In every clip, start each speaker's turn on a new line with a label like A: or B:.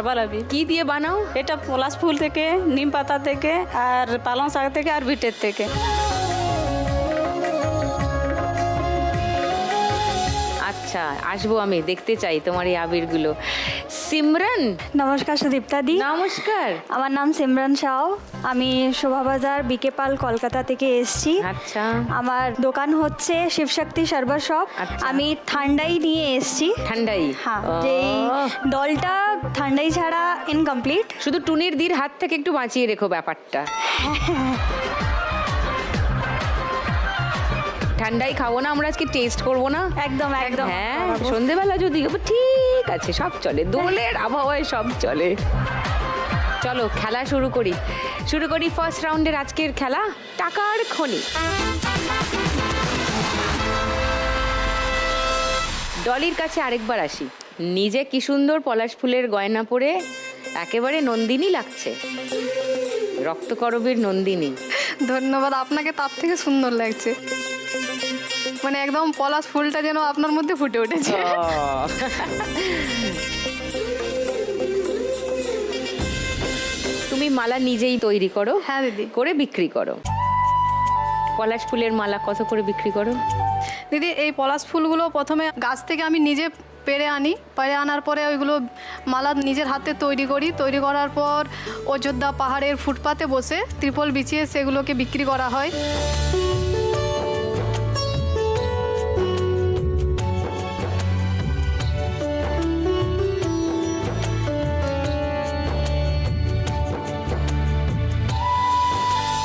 A: আবির
B: কি দিয়ে বানাও?
A: এটা পলাশ ফুল থেকে, নিম পাতা থেকে, আর পালং শাক থেকে, আর বিটের থেকে।
B: আচ্ছা, আসবো, আমি দেখতে চাই তোমার এই আবিরগুলো। সিমরান,
C: নমস্কার সুদীপ্তা দি।
B: নমস্কার।
C: আমার নাম সিমরান সাও। আমি শোভাবাজার বিকেপাল কলকাতা থেকে এসেছি।
B: আচ্ছা,
C: আমার দোকান হচ্ছে শিবশক্তি সার্ভার শপ।
B: আচ্ছা।
C: আমি ঠান্ডাই নিয়ে এসেছি।
B: ঠান্ডাই?
C: হ্যাঁ, যে দলটা ঠান্ডাই ছাড়া ইনকমপ্লিট।
B: শুধু টুনির দির হাত থেকে একটু বাঁচিয়ে রেখো ব্যাপারটা। ঠান্ডাই খাবো না আমরা আজকে, টেস্ট করবো না?
C: একদম একদম।
B: হ্যাঁ, সন্ধেবেলা যদি ঠিক আছে, সব চলে, দোলের আবহাওয়ায় সব চলে। চলো খেলা শুরু করি ফার্স্ট রাউন্ডের আজকের খেলা, টাকার খনি। ডলির কাছে আরেকবার আসি। নিজে কি সুন্দর পলাশ ফুলের গয়না পরে একেবারে নন্দিনী লাগছে, রক্তকরবীর নন্দিনী।
D: ধন্যবাদ, আপনাকে তার থেকে সুন্দর লাগছে। মানে একদম পলাশ ফুলটা যেন আপনার মধ্যে ফুটে উঠেছে।
B: তুমি মালা নিজেই তৈরি করো?
D: হ্যাঁ দিদি।
B: করে বিক্রি করো? পলাশ ফুলের মালা কত করে বিক্রি করো?
D: দিদি, এই পলাশ ফুলগুলো প্রথমে গাছ থেকে আমি নিজে পেড়ে আনার পরে ওইগুলো মালা নিজের হাতে তৈরি করার পর অযোধ্যা পাহাড়ের ফুটপাতে বসে ত্রিপল বিছিয়ে সেগুলোকে বিক্রি করা হয়।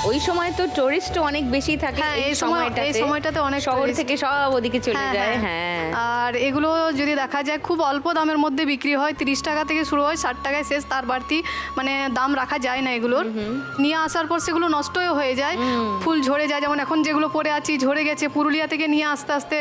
B: ওই সময় তো টুরিস্ট অনেক বেশি থাকে।
D: হ্যাঁ, এই সময়টাতে অনেক
B: শহর
D: tourist।
B: থেকে সব ওদিকে চলে যায়। হ্যাঁ,
D: আর এগুলো যদি দেখা যায় খুব অল্প দামের মধ্যে বিক্রি হয়, 30 টাকা থেকে শুরু হয়, 60 টাকায় শেষ, তার বাড়তি মানে দাম রাখা যায় না এগুলোর। নিয়ে আসার পর সেগুলো নষ্টও হয়ে যায়, ফুল ঝরে যায়। যেমন এখন যেগুলো পরে আছি ঝরে গেছে, পুরুলিয়া থেকে নিয়ে আস্তে আস্তে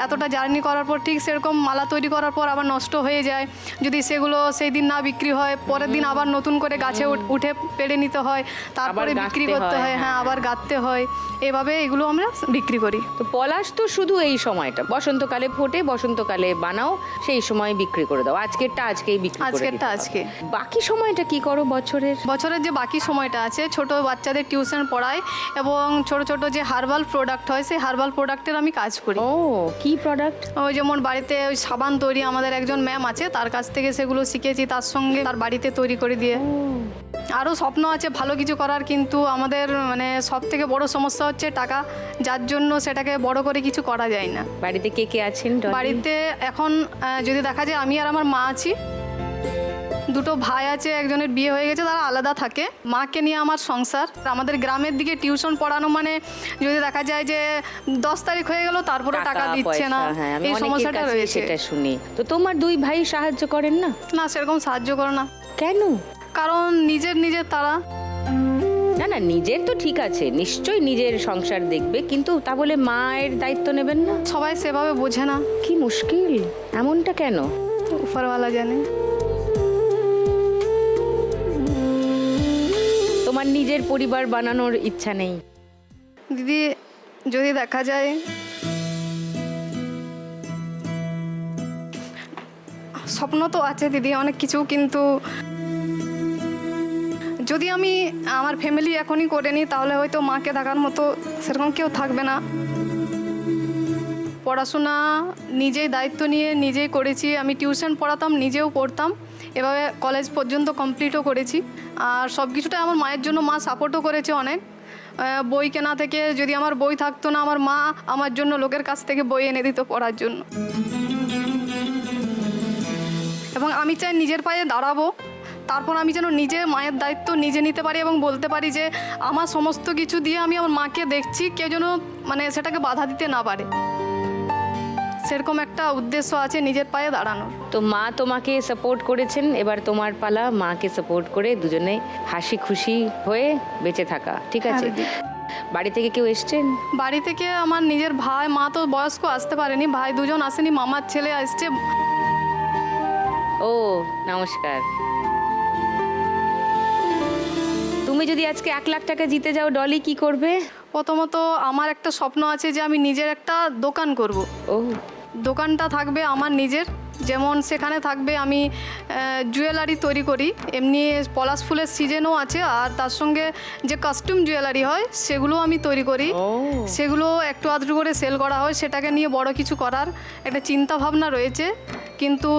D: এতটা জার্নি করার পর ঠিক সেরকম মালা তৈরি করার পর আবার নষ্ট হয়ে যায়। যদি সেগুলো সেই দিন না বিক্রি হয়, পরের দিন আবার নতুন করে গাছে উঠে পেড়ে নিতে হয়, তারপরে বিক্রি করতে হয়। হ্যাঁ, আবার গাঁথতে হয়। এভাবে এগুলো আমরা বিক্রি করি।
B: তো পলাশ তো শুধু এই সময়টা, বসন্তকালে ফোটে, বসন্তকালে বানাও, সেই সময় বিক্রি করে দাও। আজকেরটা আজকেই বিক্রি করে
D: আজকেরটা
B: দিতে হবে।
D: আজকে।
B: বাকি সময়টা কি করো বছরের?
D: যে বাকি সময়টা আছে, ছোট বাচ্চাদের টিউশন পড়াই এবং ছোট ছোট যে হার্বাল প্রোডাক্ট হয়, সেই হার্বাল প্রোডাক্টের আমি কাজ করি।
B: ও, কি প্রোডাক্ট?
D: ওই যেমন বাড়িতে ওই সাবান তৈরি, আমাদের একজন ম্যাম আছে, তার কাছ থেকে সেগুলো শিখেছি, তার সঙ্গে তার বাড়িতে তৈরি করে দিয়ে। আরও স্বপ্ন আছে ভালো কিছু করার, কিন্তু আমাদের মানে সব থেকে বড় সমস্যা হচ্ছে টাকা, যার জন্য সেটাকে বড় করে কিছু করা যায় না।
B: বাড়িতে কে কে আছেন?
D: বাড়িতে এখন যদি দেখা যায় আমি আর আমার মা আছি, দুটো ভাই আছে, একজনের বিয়ে হয়ে গেছে, তারা আলাদা থাকে। মাকে নিয়ে আমার সংসার। আমাদের গ্রামের দিকে টিউশন পড়ানো মানে যদি দেখা যায় যে 10 তারিখ হয়ে গেল তারপরে টাকা দিচ্ছে না, এই সমস্যাটা রয়েছে।
B: সেটা শুনি। তো তোমার দুই ভাই সাহায্য করেন না?
D: না, সেরকম সাহায্য করে না।
B: কেন?
D: কারণ নিজের তারা।
B: না, নিজের তো ঠিক আছে, নিশ্চয়ই নিজের সংসার দেখবে, কিন্তু তা বলে মায়ের দায়িত্ব নেবেন না?
D: সবাই সেভাবে বোঝে না।
B: কি মুশকিল, এমনটা কেন?
D: উপরওয়ালা জানে।
B: তোমার নিজের পরিবার বানানোর ইচ্ছা নেই?
D: দিদি, যদি দেখা যায় স্বপ্ন তো আছে দিদি অনেক কিছু, কিন্তু যদি আমি আমার ফ্যামিলি এখনই করে নিই তাহলে হয়তো মাকে দেখার মতো সেরকম কেউ থাকবে না। পড়াশোনা নিজেই দায়িত্ব নিয়ে নিজেই করেছি। আমি টিউশন পড়াতাম, নিজেও পড়তাম, এভাবে কলেজ পর্যন্ত কমপ্লিটও করেছি। আর সব কিছুটাই আমার মায়ের জন্য মা সাপোর্টও করেছে অনেক। বই কেনা থেকে, যদি আমার বই থাকতো না, আমার মা আমার জন্য লোকের কাছ থেকে বই এনে দিত পড়ার জন্য। এবং আমি চাই নিজের পায়ে দাঁড়াবো, তারপর আমি যেন নিজে মায়ের দায়িত্ব নিজে নিতে পারি এবং বলতে পারি যে আমার সমস্ত কিছু দিয়ে আমি আমার মাকে দেখছি, কেউ যেন মানে সেটাকে বাধা দিতে না পারে। সেরকম একটা উদ্দেশ্য আছে নিজের পায়ে দাঁড়ানোর।
B: তো মা তোমাকে সাপোর্ট করেছেন, এবার তোমার পালা মাকে সাপোর্ট করে দুজনে হাসি খুশি হয়ে বেঁচে থাকা, ঠিক আছে? বাড়ি থেকে কেউ এসছেন?
D: বাড়ি থেকে আমার নিজের ভাই, মা তো বয়স্ক আসতে পারেনি, ভাই দুজন আসেনি, মামার ছেলে আসছে।
B: ও, নমস্কার। তুমি যদি আজকে 1 লাখ টাকা জিতে যাও ডলি, কি করবে?
D: প্রথমত আমার একটা স্বপ্ন আছে যে আমি নিজের একটা দোকান করব।
B: ও,
D: দোকানটা থাকবে আমার নিজের, যেমন সেখানে থাকবে আমি জুয়েলারি তৈরি করি, এমনি পলাশ ফুলের সিজনও আছে, আর তার সঙ্গে যে কাস্টিউম জুয়েলারি হয় সেগুলো আমি তৈরি করি। সেগুলো একটু আধটু করে সেল করা হয়, সেটাকে নিয়ে বড় কিছু করার একটা চিন্তা ভাবনা রয়েছে, কিন্তু